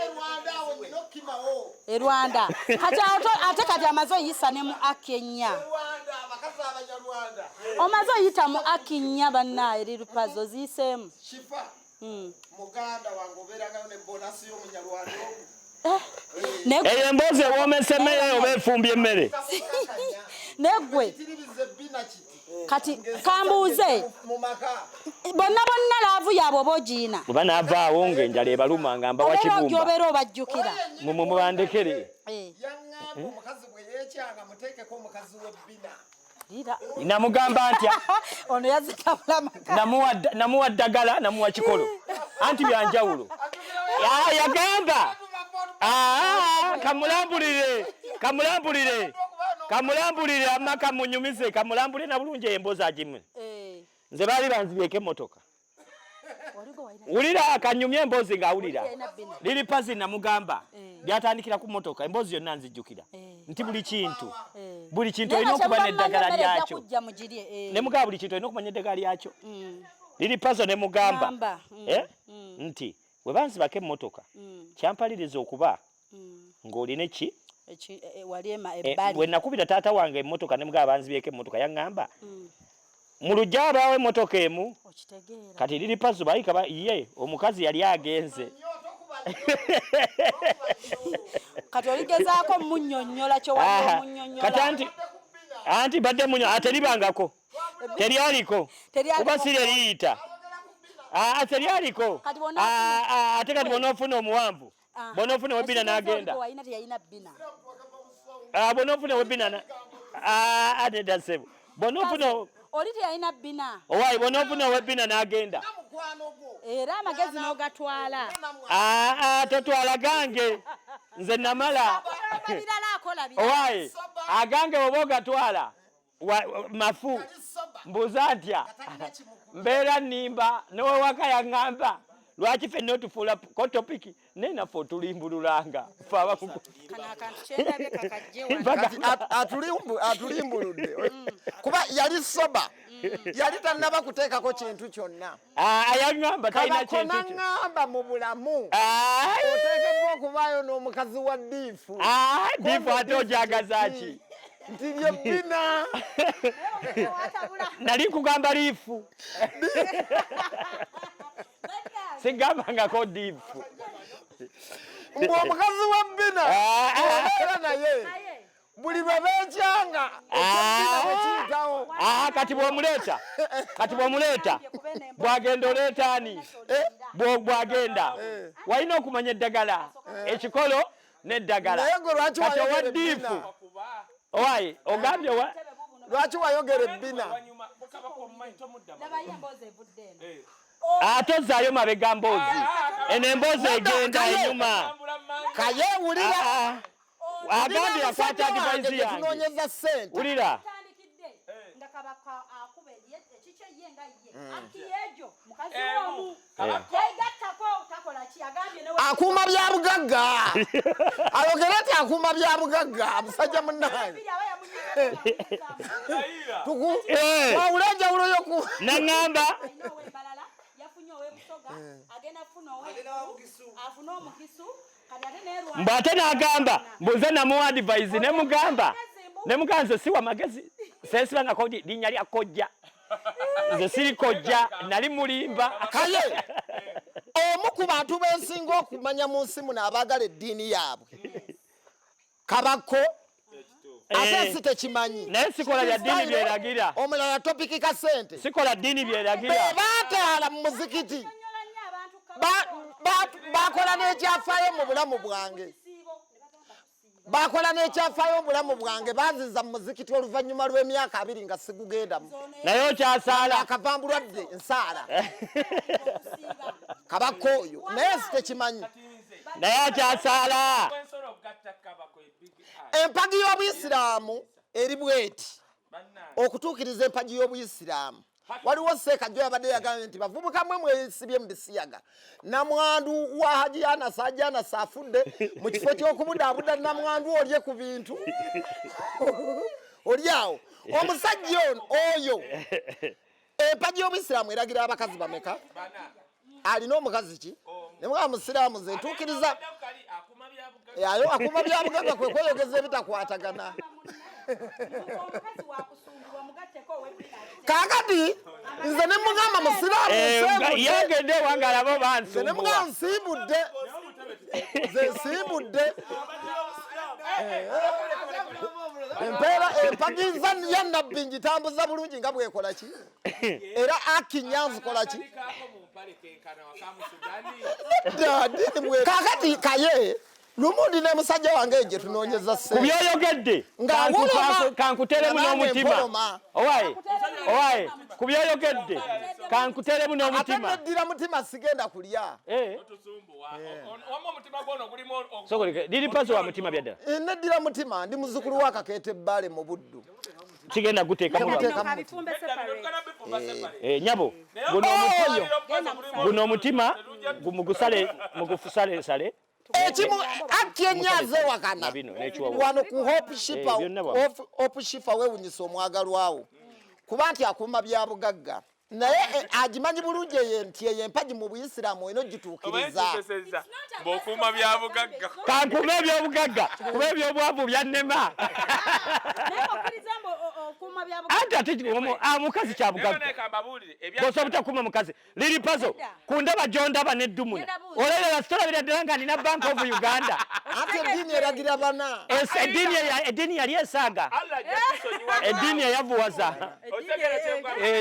Rwanda ate kati amaze oyisa ne mu Akenya omaze oyita mu Akenya bannaye lirupazo ziseemu Shifah muganda wange obeeragayo ne bonasi y'omunyarwanda eyo emboozi ewoomesa emmere oba efumbye emmere negwe kati kambuuze bonna laavu yaabwe oba ogiina oba naavaawo ng'enjala ebaluma nga mba wakibumba obeera obajjukira mubandekere yaŋŋamba omukazi bwe yeekyanga muteekeko omukazi w'ebbina namugamba ntya ono yazitabula namuwa ddagala namuwa kikolo anti byanjawulo yagamba kamulambulire amma kamunyumize kamulambulire na bulungi emboozi agimu nze baali banzibyeko emmotoka wulira akanyumya emboozi ng'awulira liri pazi namugamba byatandikira ku mmotoka emboozi yonna nzijjukira nti buli kintu olina okuba n'eddagala lyakyo ne mugamba buli kintu olina okumanya eddagala lyakyo liri pazo ne mugamba nti we banzibako emmotoka kyampaliriza okuba ng'olina eki bwe nakubira taata wange emmotoka ne mugamba banzibyeko emmotoka yaŋŋamba mu lujja abaawo emmotoka emu kati liri pazo bayika ye omukazi yali agenze kati oligezaako munnyonnyola kyo wadde munnyonnyola kati anti badde munyo teribangako teryaliko kuba si liyita teryaliko ate kati bonoofuna omuwanvu bonoofuna webbina n'agenda bonoofuna webbina adedasebo bonoofuna oli teyalina bbina owayi bonoofuna owebbina n'agenda era amagezi n'ogatwala totwala gange nze namala owayi agange oba ogatwala mafu mbuuza ntya mbeera nnimba nowewaka yaŋŋamba lwaki ffenna otufuula ko topiki naye naffe otulimbululanga atulimbuludde kuba yali soba yali tannaba kuteekako kintu kyonna yaŋŋamba talina kintu naŋŋamba mu bulamu oteekeddwa okubaayo n'omukazi wa diifu diifu ate ojagaza ki nti byebbina nali nkugamba liifu sigambangako diifu mbw omukazi wa bbina obeera naye buli lwe beekyanga ekiyitawo kati bw'omuleeta bw'agenda oleeta ani bw'agenda walina okumanya eddagala ekikolo n'eddagala kati owa diifu owaye ogambye lwaki wayogera ebbina ate ozzaayo mabega mboozi eno emboozi egenda enyuma kayewulira agambye yakwata adivaizi yange tunoonyeza ssente wulira akuuma bya bugagga ayogera ati akuuma bya bugagga musajja munnaye wawula enjawulo yoku naŋŋamba mbw'ate n'agamba mbuze namuwa advice nemugamba nze siwa magezi sensibangako linnya lya kojja nze siri kojja nali mulimba kaye omu ku bantu bensinga okumanya mu nsi muno abaagala eddiini yaabwe Kabako ate si tekimanyi naye sikola bya ddiini byeragira omulala topiki ka sente sikola ddiini byeragira baataala mu muzikiti bakola n'ekyafaayo mu bulamu bwange bakola n'ekyafaayo mu bulamu bwange banziza mu muzikiti oluvannyuma lw'emyaka 2 nga sigugendamu naye okyasaala akavambulwadde nsaala Kabako oyo naye si tekimanyi naye akyasaala empagi y'Obuyisiraamu eri bweti okutuukiriza empagi y'Obuyisiraamu waliwo seekajjo yabadde yagambye nti bavubuka mwe mwesibye mu bisiyaga namwandu wa Haji Anasa afudde mu kifo ky'okubudaabuda namwandu olye ku bintu oli awo omusajja oyo empagi y'Obuyisiraamu eragira abakazi bameka alina omukazi ki nemugamba musiraamu ze ntuukiriza ayo akuuma bya bugagga kwe kweyogeza ebitakwatagana kakati nze ne mugamba musiraamu yegedde wange alaba oba nze ne mugamba nsiibudde nze nsiibudde empeera empagi ya nabbi ngitambuza bulungi nga bwekola ki era akinyanzi kola ki kakati kaye lumundi ne musajja wange gye tunoonyeza ssente kubyoyogedde kankuteremu n'omutima owaye kubyoyogedde kankuteremu n'omutima ate neddira mutima sigenda kulya liri paso wa mutima byaddala neddira mutima ndi muzzukulu wa Kakeete Bbaale mu Buddu kigenda guteekamu nyabo guno omutima mugusalesale ekimu akyenyaze wakana wano ku Hope Shifah wewunyisa omwagalwawo kuba nti akuuma bya bugagga naye agimanyi bulungi nti eyo empagi mu Buyisiraamu eno gituukiriza bw'okuuma bya bugagga kankuuma ebyobugagga kuba ebyobwavu byannema anti ate mukazi kyabugagga bosa obutakuuma mukazi liri pazo kundaba gyondaba neddumuna olebera sitorabira ddala nga nina Bank of Uganda ate eddiini eragira bana eddiini yali esaaga eddiini eyavuwaza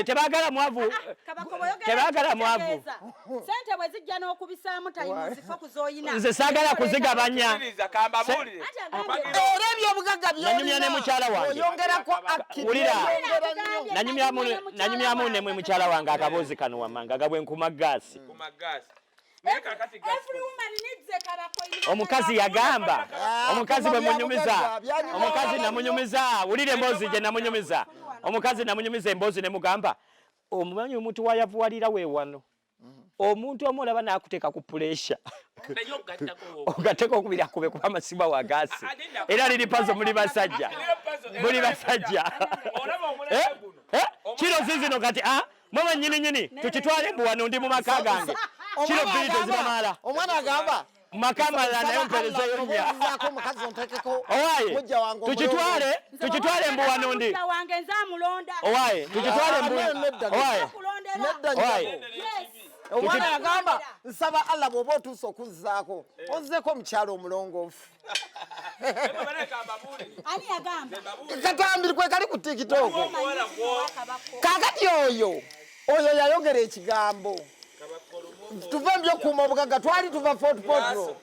tebagala mwavu tebagala mwavu sente bwe zijja n'okubisaamu tayimuzifo kuzoyina nze saagala kuzigabanya era ebyobugagga nanyumya ne mukyala wange oyongerako wulira nanyumyamu nemwe mukyala wange akaboozi kano wammanga gabwenkuma gaasi omukazi yagamba omukazi bwe munyumiza omukazi namunyumiza wulire emboozi gye namunyumiza omukazi namunyumiza emboozi ne mugamba omumanyi omuntu wayavuwalira weewano omuntu omu olaba n'akuteeka ku puleesha ogateeka okubiri akube kuba amasiba wa gaasi era liri pazo muli basajja kiro zizino kati mama nyini tukitwale mbu wano ndi mu maka gange kiro bbiri tezibamala omwana agamba makamala naye mperezeyo nya owaye tukitwale mbu wano ndi owaye tukitwale mbu owaye omwana agamba nsaba Allah bw'oba otuuse okuzzaako ozzeko mukyalo omulongoofu katambiri kwe kali ku TikTok kakati oyo yayogera ekigambo tuva mbyokuuma obugagga twali tuva Fort Portal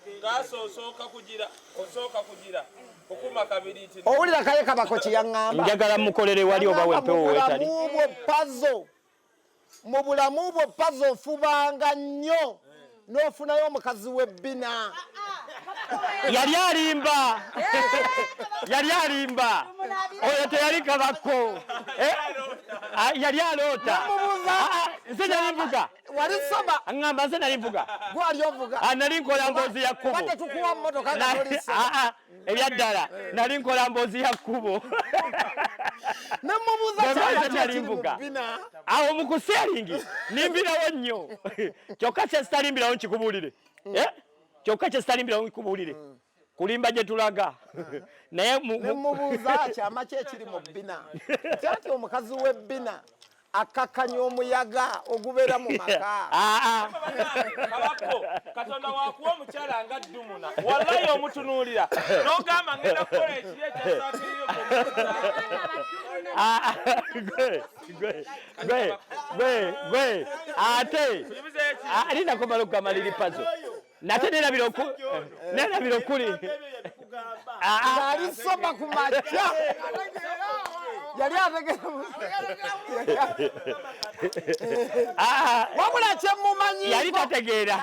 owulira kaye Kabako kyeyaŋŋamba njagala mukolere wali oba wempewo weetali mu bulamu bwo pazo ofubanga nnyo n'ofunayo omukazi w'ebbina yali alimba oyo teyali Kabako yali aloota nze nalivuga wali soma ngamba nze nali mvuga gwali ovuga nali nkola mboozi ya kkubo kate tukuwa mmotoka nga tolisa ebyaddala nali nkola mboozi ya kkubo nemubuuza nali mvuga awo mu kuseeringi nimbirawo nnyo kyokka kye sitalimbirawo nkikubuulire kyokka kye sitalimbirawo nkikubuulire kulimba gye tulaga naye nemubuuza kyama ki ekiri mu bbina tyati omukazi w'ebbina akakanya omuyaga ogubeera mu maka Kabako Katonda wakuwa omukyala nga Dumuna wallahi omutunuulira n'ogamba ngenda kukola ekiri ekyasaakiriyo gwe ate alinakomala okugamalira pazo nate nerabira okuli ali soma ku majja yali wabula kyemumanyi yali tategeera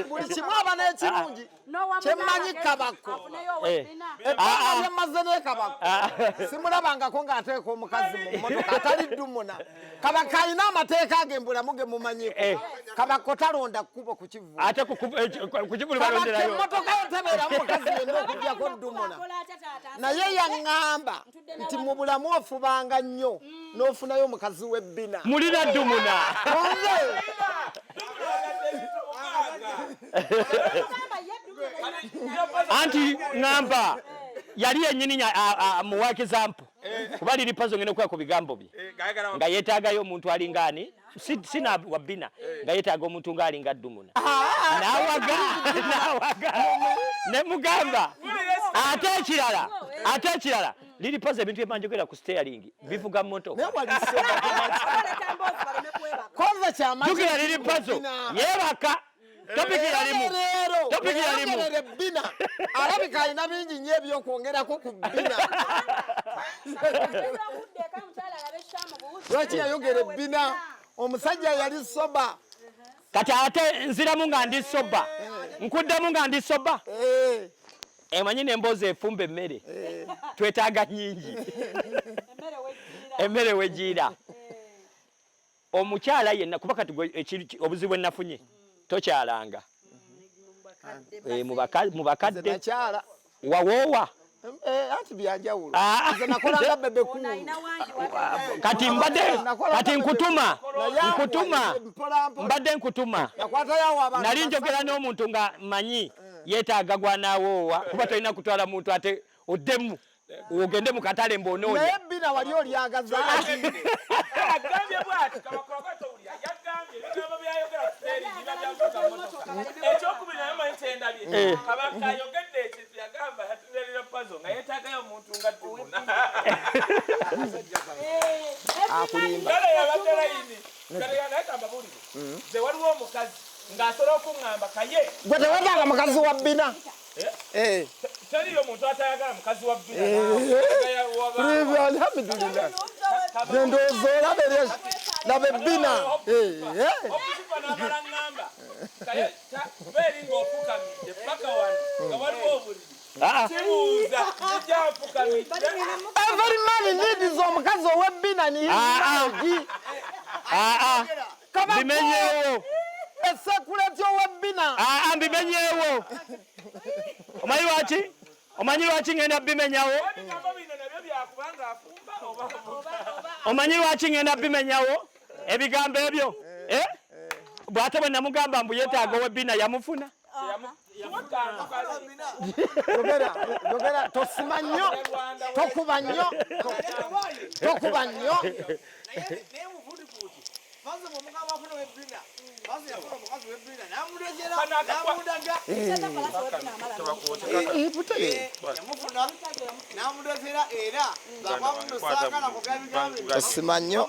buli kimu aba n'ekirungi kyemmanyi Kabako ebbanga lyemaze ne Kabako simulabangako ng'ateeka omukazi mu mmotoka atali Dumuna. Kabaka alina amateeka ge mbulamu ge mumanyiko. Kabako talonda kkubo kukivuga ate kukivulu balonderayo emmotoka yotebeeramu mukazi yenna okugyako Dumuna. Naye yaŋŋamba nti mu bulamu ofubanga nnyo n'ofunayo omukazi w'ebbina mulina Dumuna anti ngamba yali yennyini muwakiza mpu kuba liri pazo ngene okuya ku bigambo bye nga yeetaagayo omuntu alingani sina wabbina nga yeetaaga omuntu ng'alinga Dumuna nawaga ne mugamba ate ekirala liri pazo ebintu byemanjogera ku steering bivuga mmotoka jukira liri pazo yeebaka topiki yalimu ebbina alabika alina bingi nnyo ebyokwongerako ku bbina lwaki yayogera ebbina omusajja yali soba kati ate nziramu nga ndi soba nkuddemu nga ndi soba emanyi nemboozi efumba emmere twetaaga nnyingi emmere wegiira omukyala yenna kuba kati obuzibu ennafunye tokyalanga mu bakadde wawoowa anti byanjawulo nze nakolanga bebe kulu kati nkutuma mbadde nkutuma nali njogera n'omuntu nga manyi yeetaaga gwanawoowa kuba tolina kutwala muntu ate oddemu ogende mu katale mbonoonya naye ebbina wali olyagaza agambye bwati Kabakowakatowulya yagambye ebigambo byayogera ku steering bibajambuka mmotoka ekyokubiri naye manyi kyendabye Kabaka ayogedde ekintu yagamba yatunulira pazo nga yeetaagayo omuntu nga Dumuna kale yabadde layini kale yanayegamba bulire nze waliwo omukazi ng'asobola okuŋŋamba kaye gwe tewetaaga mukazi wa bbina teriyo omuntu atayagala mukazi wa bbina alhamdulillah ndowooza olaba ebbina okusifa n'amala ŋŋamba kaye beeri ng'ofukamidde paka wano nga waliwo obuliri kibuuza ekyanfukamidde every man needs omukazi ow'ebbina niigi bimenyeewo esekuleti ow'ebbina mbimenyeewo omanyi lwaki ngenda bimenyawo ebigambo bino nabyo byakubanga afumba omanyi lwaki ngenda bimenyawo ebigambo ebyo bw'ate bwe namugamba mbu yeetaaga ow'ebbina yamufuna yogera tosima nnyo tokuba nnyo tosima nnyo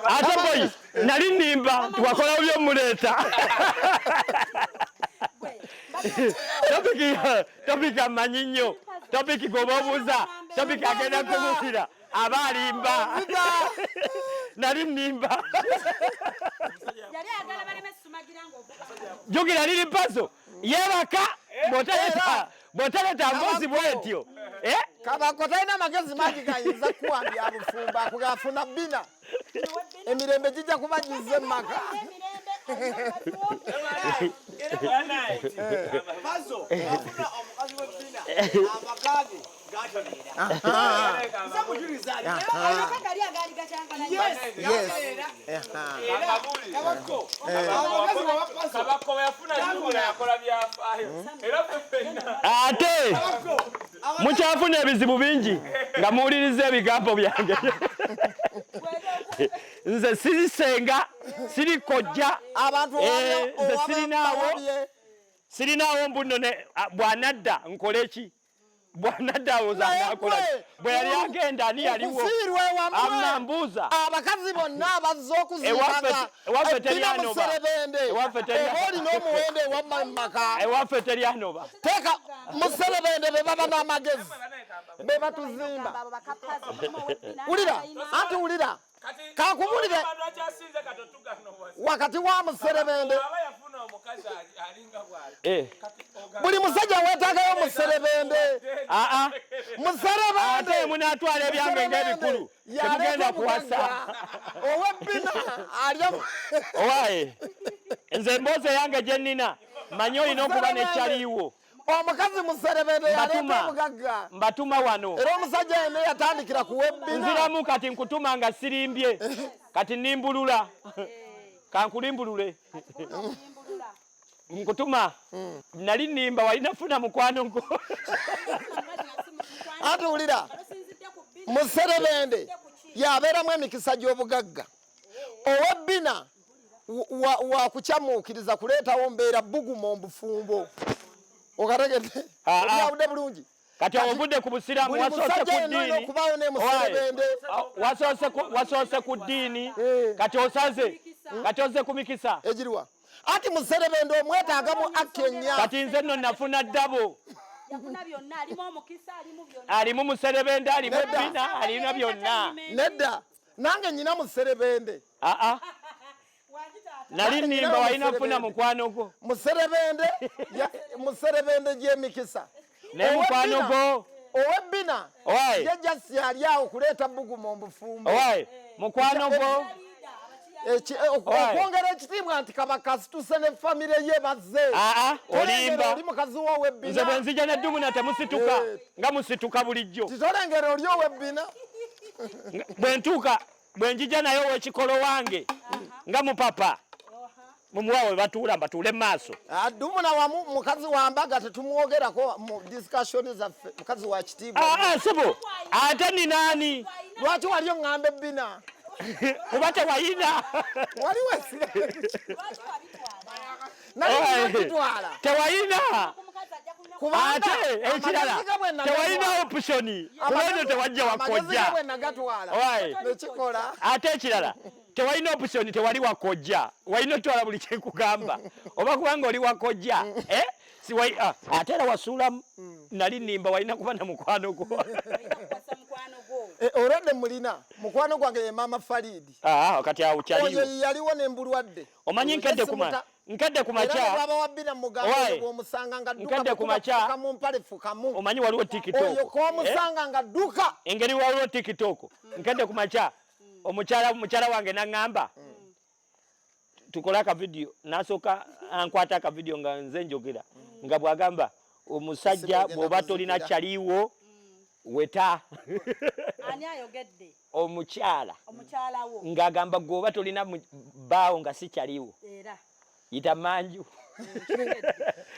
ate boyi nali nnimba wakola byomuleeta topiki amanyi nnyo topiki goba obuuza topiki agenda kumukira aba alimba nali nnimba jukira liri pazo yeebaka botaleta mbuzi bwetyo Kabako talina magezi mangi gayinza kuwambya bufumba akugafuna bina emirembe gijja kuba gize maka ate mukyafuna ebizibu bingi nga muwuliriza ebigambo byange nze sirisenga siri kojja nze sirinaawo mbuno bwanadda nkole ki bwanadda awozanakola bwe yali agenda ani yaliwo amambuuza abakazi bonna abazze okuzikanga ewaffe teryanoba oba olina omuwendo ewamamaka ewaffe teryanoba teeka muserebende be baba n'amagezi be batuzimba wulira anti wulira kakubulire wakati wa muserebende buli musajja weetaagayo muserebende muserebende munatwala ebyange ng'ebikulu temugenda kuwasa owebbina alya owaye nze emboozi yange gye nnina manyi olina okuba nekyaliiwo omukazi muserebende yaleeta omugagga mbatuma wano era omusajja yene yatandikira kuwebbina nziramu kati nkutuma nga sirimbye kati nimbulula kankulimbulule nkutuma nali nimba walina funa mukwano nko ati wulira muserebende yabeeramu emikisa gy'obugagga owebbina wakukyamuukiriza kuleetawo mbeera buguma obufumbo okategedde olyawudde bulungi kati obudde ku busiraamu wasoose ku ddiini okubawo ne muserebende wasoose ku ddiini kati osaze kati oze ku mikisa egiriwa ati muserebende omwetaagamu akenya kati nze nno nafuna ddabo alimu muserebende alimu ebbina alina byonna nedda nange nyina muserebende nali nimba walina nfuna mukwano gwo muserebende gy'emikisa naye mukwano gwo owebbina jajjasi ali awo kuleeta buguma obufumbo mukwano gwo okwongera ekitiibwa nti kabaka situse ne famire ye bazze olimba oli mukazi w'owebbina nze bwe nzija neddumuna temusituka nga musituka bulijjo titolengera oli owebbina bwe ntuuka bwe njija naye ow'ekikolo wange nga mupapa mumuwawe batuula mbatuule maaso dumuna wamu mukazi wambaga tetumwogerako mu discussion zaffe mukazi wa kitiibwa sibo ate ni naani lwaki wali oŋŋamba ebbina kuba tewayina waliwo nalitwala tewayina ate ekirala tewayina oputioni kubeno tewajja wakojja ate ekirala tewalina oputioni tewali wakojja walina otwala buli kyekugamba oba kubanga oli wakojja ate era wasuulamu nali nimba walina kuba na mukwano gwo olwadde mulina mukwano gwange ye maama Faridi kati awo kyaliwo oyo yaliwo nembulwadde omanyi nkedde ku makya nkedde ku makya omanyi waliwo tikitoko engeri waliwo tikitoko nkedde ku makya omukyala wange naŋŋamba tukole akavidiyo nasooka ankwata akavidiyo nga nze njogera nga bwagamba omusajja bw'oba tolina kyaliwo weta ani ayogedde omukyala wo ng'agamba gwoba tolina baawo nga si kyaliwo era yita manju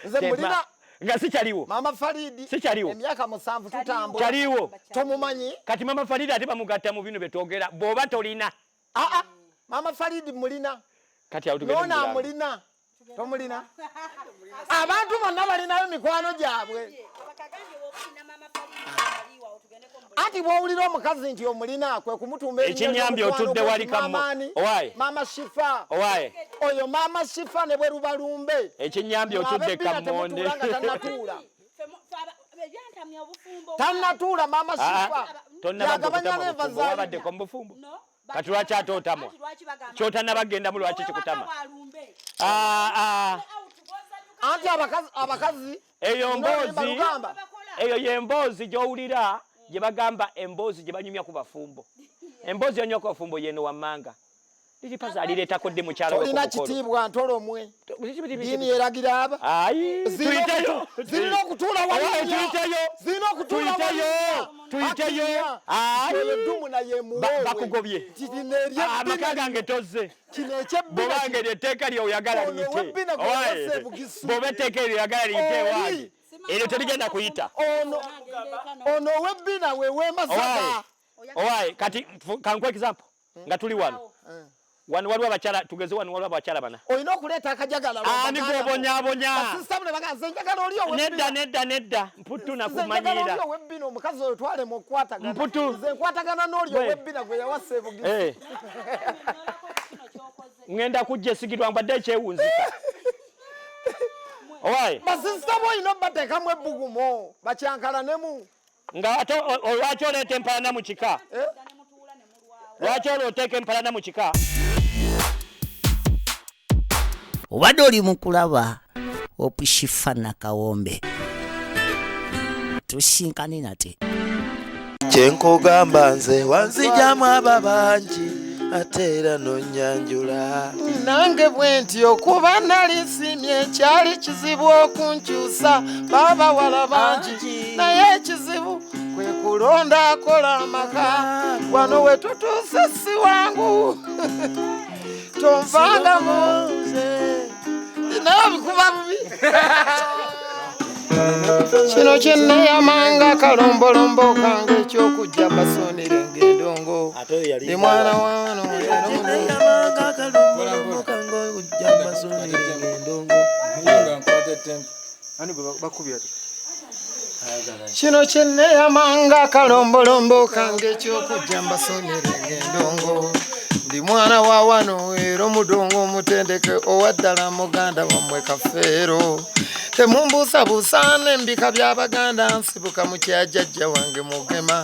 nze mulina nga si kyaliwo maama Faridi si kyaliwo emyaka 7 tutambula kyaliwo tomumanyi kati maama Faridi ate bamugatta mu bino byetwogera bw'oba tolina maama Faridi mulina kati awo tugenda nona mulina tomulina abantu bonna balinayo mikwano gyabwe ati bw'owulira omukazi nti omulina kwe kumutumba ekinyambi otudde wali kamani maama Shifah oyo maama Shifah ne bwe luba lumbe ekinyambi otudde kammonde tannatuula maama Shifah yagabanya n'enva zawabaddeko mu bufumbo kati lwaki ate otamwa kyotannabagenda mu lwaki kikutama anti abakazi eyo mboozi eyo yemboozi gy'owulira gye bagamba emboozi gye banyumya ku bafumbo emboozi yonywa ku bafumbo yeno wammanga liripaza alireetako ddi mukyalo olina kitiibwa ntolomwe diini eragira aba zirina okutuula tuyiteyo dumu naye bakugobye amaka gange tozze bobanga eryo etteeka lyoyagala liyite bwoba etteeka eryo yagala liyite wange eryo terigenda kuyita ono webbina wewemasaka owaye kati kankwa example nga tuli wano waliwo abakyala tugeze wano waliwo abakyala bana olina okuleeta akajagala nigobonyabonya nedda mputu nakumanyirira webbina omukazi oyo twalema okukwatagana nze nkwatagana n'oli owebbina gwe yawasa ebugisi ngenda kujja esigirwa mbadde ekyewunzika owaye basisita boolina obateekamu ebbugumo bakyankalanemu nga ate olwaki oleeta empalana mu kika lwaki olwoteeka empalana mu kika obadde oli mu kulaba Shifah Nakawombe tusinkane nate kyenkugamba nze wanzijamu aba bangi ate era nonnyanjula nange bwe nti okuba nali nsimye kyali kizibu okunkyusa baabawala bangi naye ekizibu kwe kulonda akola amaka wano we tutuuse si wangu tonvangamu naye bikuba bubi kino kyenneyamanga kalombolombo kange ekyokujja mbasonera eng'endongo ndi mwana wano kino kyenneyamanga kalombolombo kange ekyokujja mbasonera eng'endongo ndi mwana wa wano era omudongo omutendeke owaddala muganda wammwe kafeero temumbuusabuusa n'embika by'abaganda nsibuka mu kyajjajja wange mugema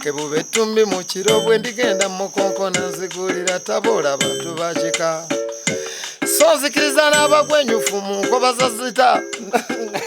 kebube ettumbi mu kiro bwe ndigenda mu mukonkona nzigulira taboola bantu bakika so nzikiriza n'abagwenyufu mu nkoba za zita